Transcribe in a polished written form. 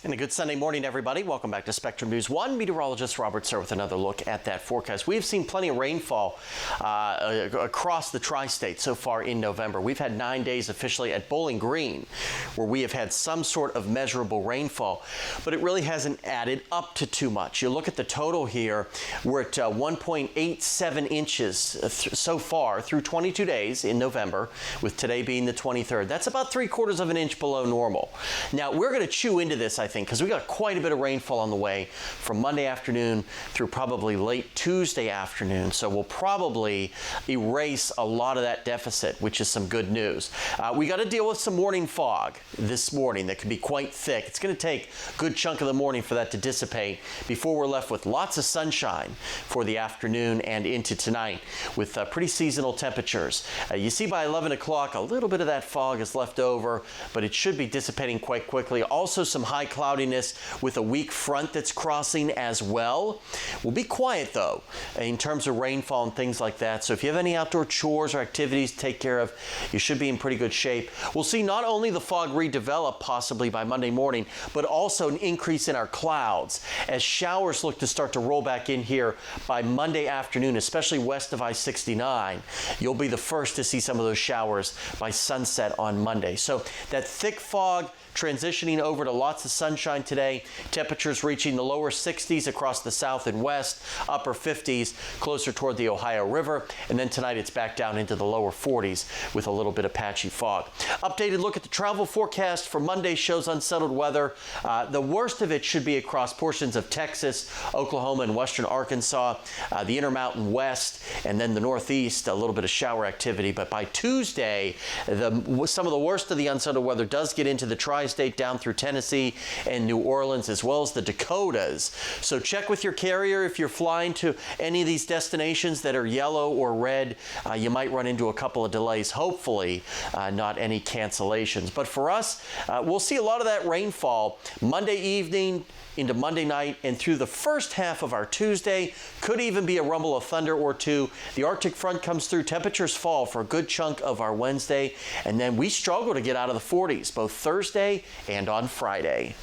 And a good Sunday morning, everybody. Welcome back to Spectrum News 1. Meteorologist Robert Suhr with another look at that forecast. We've seen plenty of rainfall across the tri-state so far in November. We've had 9 days officially at Bowling Green where we have had some sort of measurable rainfall, but it really hasn't added up to too much. You look at the total here, we're at 1.87 inches so far through 22 days in November, with today being the 23rd. That's about 3/4 of an inch below normal. Now, we're going to chew into this, I think, because we got quite a bit of rainfall on the way from Monday afternoon through probably late Tuesday afternoon. So we'll probably erase a lot of that deficit, which is some good news. We got to deal with some morning fog this morning that could be quite thick. It's going to take a good chunk of the morning for that to dissipate before we're left with lots of sunshine for the afternoon and into tonight with pretty seasonal temperatures. You see by 11 o'clock, a little bit of that fog is left over, but it should be dissipating quite quickly. Also some high cloudiness with a weak front that's crossing as well. We'll be quiet though in terms of rainfall and things like that. So if you have any outdoor chores or activities to take care of, you should be in pretty good shape. We'll see not only the fog redevelop possibly by Monday morning, but also an increase in our clouds as showers look to start to roll back in here by Monday afternoon, especially west of I-69. You'll be the first to see some of those showers by sunset on Monday. So that thick fog transitioning over to lots of sunshine today. Temperatures reaching the lower 60s across the south and west, upper 50s closer toward the Ohio River. And then tonight it's back down into the lower 40s with a little bit of patchy fog. Updated look at the travel forecast for Monday shows unsettled weather. The worst of it should be across portions of Texas, Oklahoma, and western Arkansas, the Intermountain West, and then the Northeast, a little bit of shower activity. But by Tuesday, some of the worst of the unsettled weather does get into the tri-state down through Tennessee and New Orleans, as well as the Dakotas. So check with your carrier if you're flying to any of these destinations that are yellow or red. You might run into a couple of delays, hopefully not any cancellations. But for us, we'll see a lot of that rainfall Monday evening into Monday night and through the first half of our Tuesday. Could even be a rumble of thunder or two. The Arctic front comes through, temperatures fall for a good chunk of our Wednesday, and then we struggle to get out of the 40s both Thursday and on Friday.